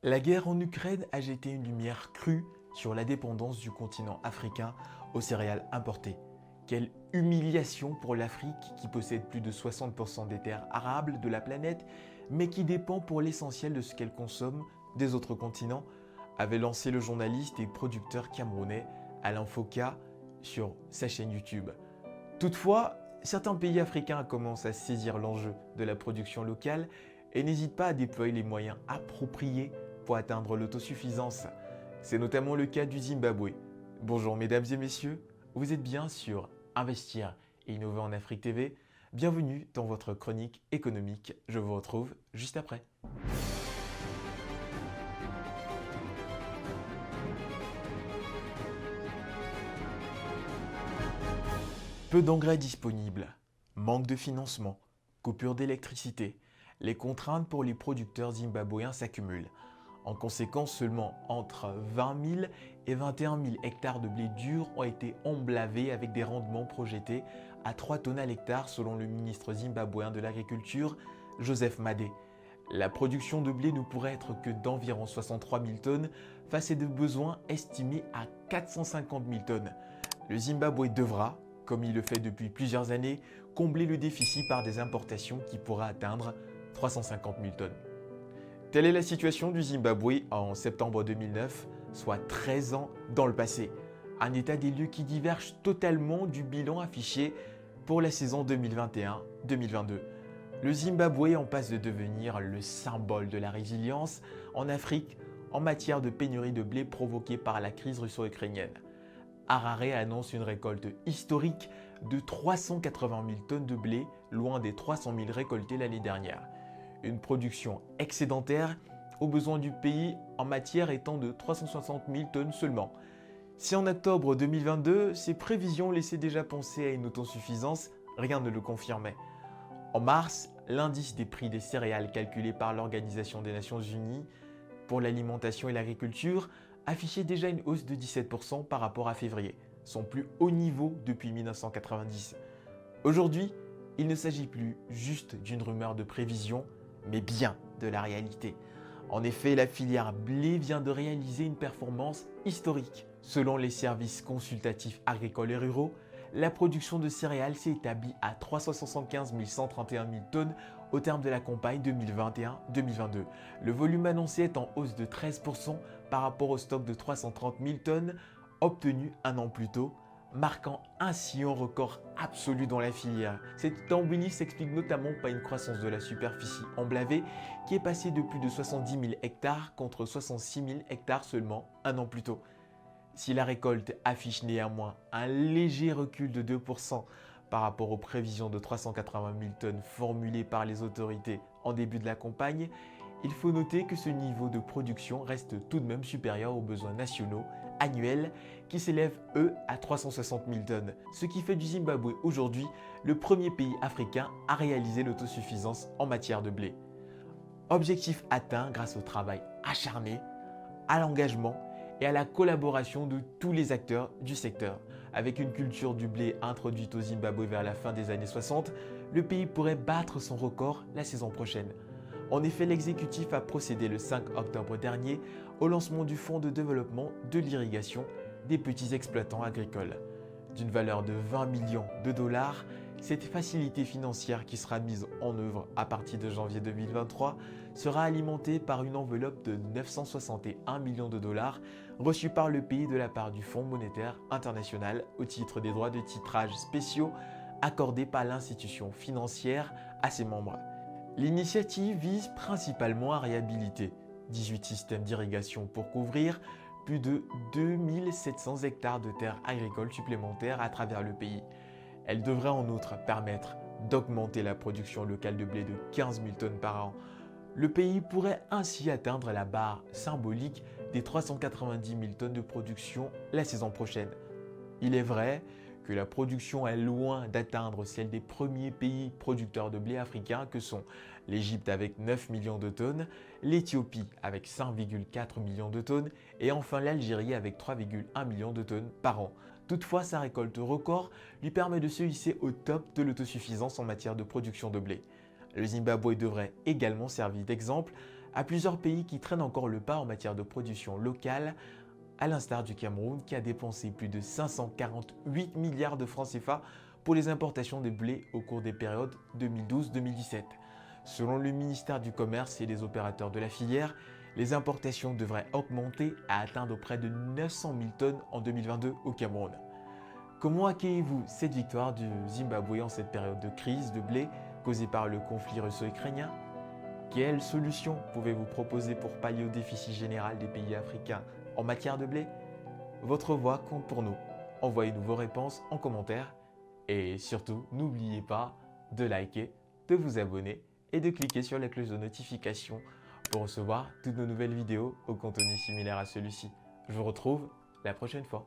La guerre en Ukraine a jeté une lumière crue sur la dépendance du continent africain aux céréales importées. Quelle humiliation pour l'Afrique qui possède plus de 60% des terres arables de la planète, mais qui dépend pour l'essentiel de ce qu'elle consomme des autres continents, avait lancé le journaliste et producteur camerounais Alain Foka sur sa chaîne YouTube. Toutefois, certains pays africains commencent à saisir l'enjeu de la production locale et n'hésitent pas à déployer les moyens appropriés pour atteindre l'autosuffisance. C'est notamment le cas du Zimbabwe. Bonjour mesdames et messieurs, vous êtes bien sur Investir et innover en Afrique TV. Bienvenue dans votre chronique économique. Je vous retrouve juste après. Peu d'engrais disponibles, manque de financement, coupure d'électricité. Les contraintes pour les producteurs zimbabwéens s'accumulent. En conséquence, seulement entre 20 000 et 21 000 hectares de blé dur ont été emblavés avec des rendements projetés à 3 tonnes à l'hectare selon le ministre zimbabwéen de l'Agriculture, Joseph Madé. La production de blé ne pourrait être que d'environ 63 000 tonnes face à des besoins estimés à 450 000 tonnes. Le Zimbabwe devra, comme il le fait depuis plusieurs années, combler le déficit par des importations qui pourraient atteindre 350 000 tonnes. Telle est la situation du Zimbabwe en septembre 2009, soit 13 ans dans le passé. Un état des lieux qui diverge totalement du bilan affiché pour la saison 2021-2022. Le Zimbabwe en passe de devenir le symbole de la résilience en Afrique en matière de pénurie de blé provoquée par la crise russo-ukrainienne. Harare annonce une récolte historique de 380 000 tonnes de blé, loin des 300 000 récoltés l'année dernière. Une production excédentaire aux besoins du pays en matière étant de 360 000 tonnes seulement. Si en octobre 2022, ces prévisions laissaient déjà penser à une autosuffisance, rien ne le confirmait. En mars, l'indice des prix des céréales calculé par l'Organisation des Nations Unies pour l'alimentation et l'agriculture affichait déjà une hausse de 17% par rapport à février, son plus haut niveau depuis 1990. Aujourd'hui, il ne s'agit plus juste d'une rumeur de prévision, mais bien de la réalité. En effet, la filière blé vient de réaliser une performance historique. Selon les services consultatifs agricoles et ruraux, la production de céréales s'est établie à 375 131 000 tonnes au terme de la campagne 2021-2022. Le volume annoncé est en hausse de 13% par rapport au stock de 330 000 tonnes obtenu un an plus tôt, marquant ainsi un record absolu dans la filière. Cette embellie s'explique notamment par une croissance de la superficie emblavée qui est passée de plus de 70 000 hectares contre 66 000 hectares seulement un an plus tôt. Si la récolte affiche néanmoins un léger recul de 2% par rapport aux prévisions de 380 000 tonnes formulées par les autorités en début de la campagne, il faut noter que ce niveau de production reste tout de même supérieur aux besoins nationaux annuels qui s'élèvent eux à 360 000 tonnes, ce qui fait du Zimbabwe aujourd'hui le premier pays africain à réaliser l'autosuffisance en matière de blé. Objectif atteint grâce au travail acharné, à l'engagement et à la collaboration de tous les acteurs du secteur. Avec une culture du blé introduite au Zimbabwe vers la fin des années 60, le pays pourrait battre son record la saison prochaine. En effet, l'exécutif a procédé le 5 octobre dernier au lancement du Fonds de développement de l'irrigation des petits exploitants agricoles. D'une valeur de 20 millions de dollars, cette facilité financière qui sera mise en œuvre à partir de janvier 2023 sera alimentée par une enveloppe de 961 millions de dollars reçue par le pays de la part du Fonds monétaire international au titre des droits de titrage spéciaux accordés par l'institution financière à ses membres. L'initiative vise principalement à réhabiliter 18 systèmes d'irrigation pour couvrir plus de 2700 hectares de terres agricoles supplémentaires à travers le pays. Elle devrait en outre permettre d'augmenter la production locale de blé de 15 000 tonnes par an. Le pays pourrait ainsi atteindre la barre symbolique des 390 000 tonnes de production la saison prochaine. Il est vrai que la production est loin d'atteindre celle des premiers pays producteurs de blé africains que sont l'Égypte avec 9 millions de tonnes, l'Éthiopie avec 5,4 millions de tonnes et enfin l'Algérie avec 3,1 millions de tonnes par an. Toutefois, sa récolte record lui permet de se hisser au top de l'autosuffisance en matière de production de blé. Le Zimbabwe devrait également servir d'exemple à plusieurs pays qui traînent encore le pas en matière de production locale, à l'instar du Cameroun qui a dépensé plus de 548 milliards de francs CFA pour les importations de blé au cours des périodes 2012-2017. Selon le ministère du Commerce et des opérateurs de la filière, les importations devraient augmenter à atteindre près de 900 000 tonnes en 2022 au Cameroun. Comment accueillez-vous cette victoire du Zimbabwe en cette période de crise de blé causée par le conflit russo-ukrainien? Quelles solutions pouvez-vous proposer pour pallier au déficit général des pays africains en matière de blé? Votre voix compte pour nous. Envoyez-nous vos réponses en commentaire et surtout, n'oubliez pas de liker, de vous abonner et de cliquer sur la cloche de notification pour recevoir toutes nos nouvelles vidéos au contenu similaire à celui-ci. Je vous retrouve la prochaine fois.